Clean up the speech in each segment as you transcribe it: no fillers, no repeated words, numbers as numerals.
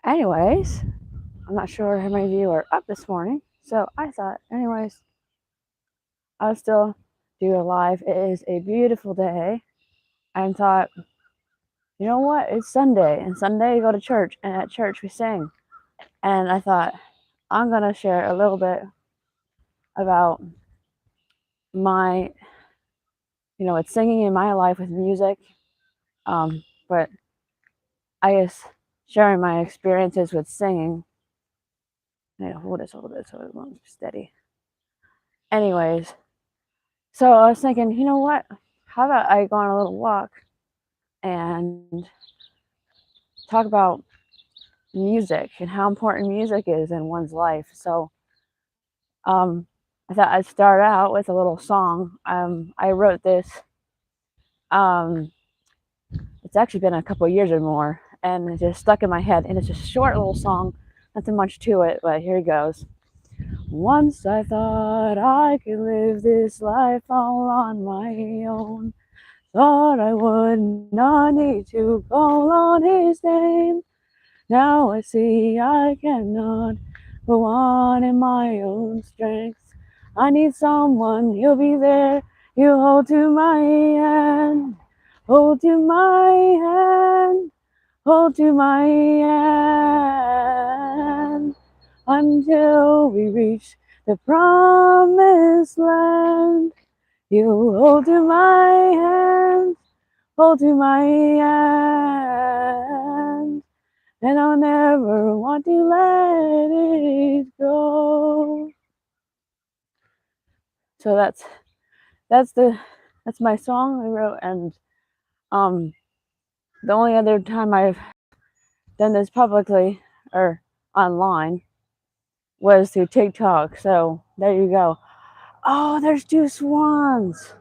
Anyways, I'm not sure how many of you are up this morning, so I thought, anyways, I'll still do a live. It is a beautiful day, and thought, you know what? It's Sunday, and Sunday you go to church, and at church we sing. And I thought, I'm gonna share a little bit about my, it's singing in my life with music, but I guess sharing my experiences with singing. I need to hold this a little bit so it won't be steady. Anyways, so I was thinking, you know what? How about I go on a little walk and talk about music and how important music is in one's life. So, I thought I'd start out with a little song. I wrote this. Um, it's actually been a couple of years or more, and it just stuck in my head. And it's a short little song, nothing much to it, but here it goes. Once I thought I could live this life all on my own. Thought I would not need to call on his name. Now I see I cannot go on in my own strength. I need someone, you'll be there. You hold to my hand, hold to my hand, hold to my hand until we reach the promised land. You hold to my hand, hold to my hand, and I'll never want to let it go. So that's my song I wrote, and the only other time I've done this publicly or online was through TikTok. So there you go. Oh, there's two swans.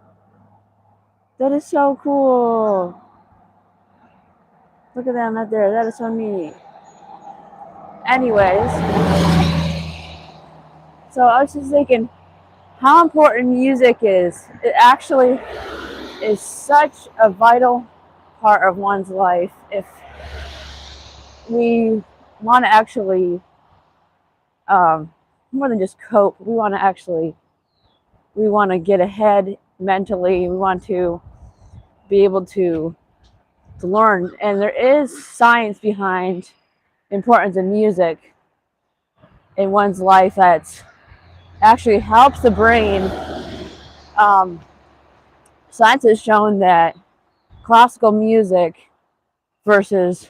That is so cool. Look at them out there. That is so neat. Anyways, so I was just thinking how important music is. It actually is such a vital part of one's life. If we want to actually, more than just cope, we want to get ahead mentally. We want to be able to learn. And there is science behind the importance of music in one's life that actually helps the brain. Um, Science has shown that classical music versus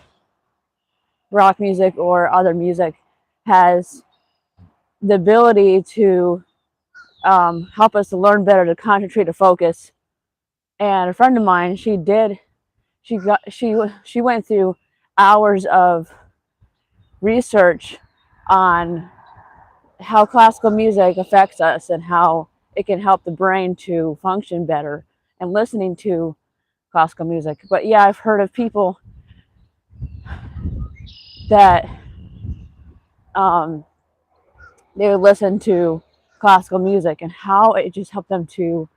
rock music or other music has the ability to help us to learn better, to concentrate, to focus. And a friend of mine, she went through hours of research on how classical music affects us and how it can help the brain to function better and listening to classical music. But yeah, I've heard of people that they would listen to classical music and how it just helped them to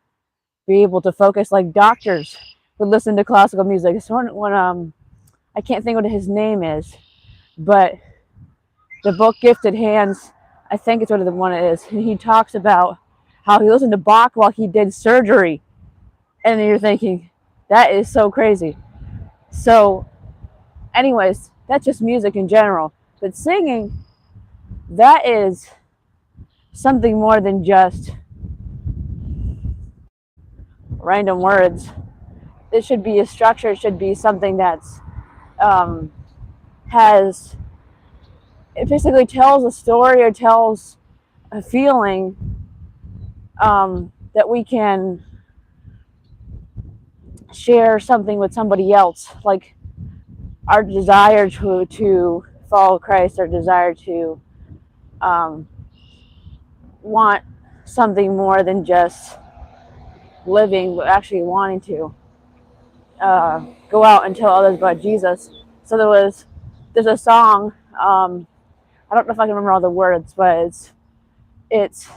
be able to focus. Like doctors would listen to classical music. So when I can't think what his name is, but the book Gifted Hands, I think it's what the one it is. And he talks about how he listened to Bach while he did surgery, and you're thinking that is so crazy. So, anyways, that's just music in general. But singing, that is something more than just random words. It should be a structure. It should be something that's um, has it basically tells a story or tells a feeling that we can share something with somebody else, like our desire to follow Christ, our desire to um, want something more than just living, but actually wanting to go out and tell others about Jesus. So there's a song. I don't know if I can remember all the words, but it's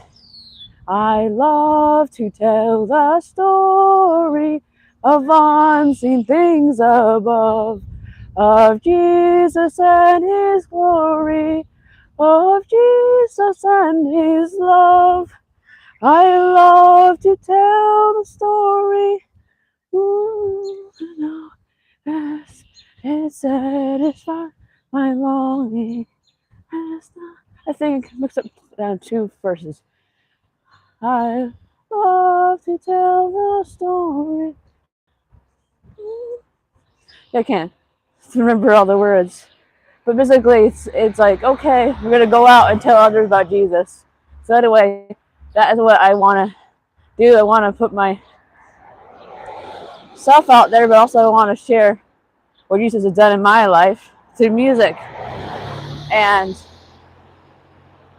I love to tell the story of unseen things above, of Jesus and his glory, of Jesus and his love. I love to tell the story. No, yes, it satisfies my longing. I think mix up two verses. I love to tell the story. I can't remember all the words, but basically, it's like, okay, we're gonna go out and tell others about Jesus. So anyway, that is what I want to do. I want to put myself out there, but also I want to share what Jesus has done in my life through music, and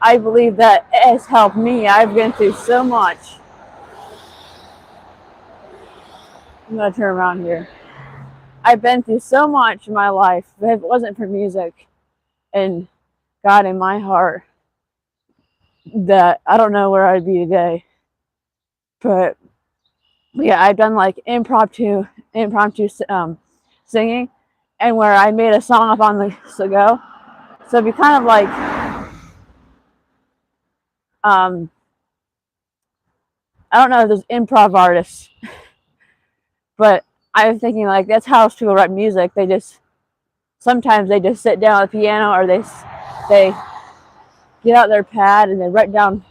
I believe that it has helped me. I've been through so much. I'm gonna turn around here. I've been through so much in my life. If it wasn't for music and God in my heart, that I don't know where I'd be today. But yeah, I've done like impromptu singing, and where I made a song up on the go. So it'd be kind of like I don't know if there's improv artists, but I'm thinking like that's how people write music. They just sometimes they just sit down at the piano, or they get out their pad and they write down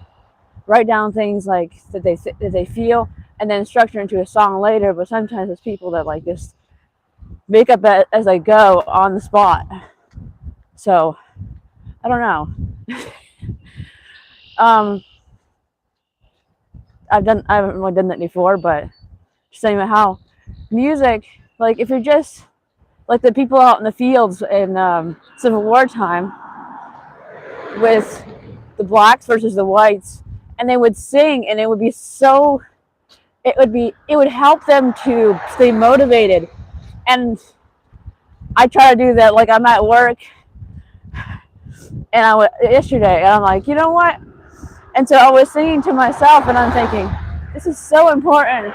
things like that they feel, and then structure into a song later. But sometimes it's people that like just make up as they go on the spot. So I don't know. I haven't really done that before, but just saying how music, like if you're just like the people out in the fields in Civil War time with the blacks versus the whites, and they would sing, and it would be so, it would help them to stay motivated. And I try to do that. Like I'm at work, and yesterday, and I'm like, you know what? And so I was singing to myself, and I'm thinking, this is so important,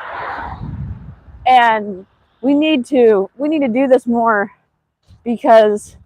and we need to do this more, because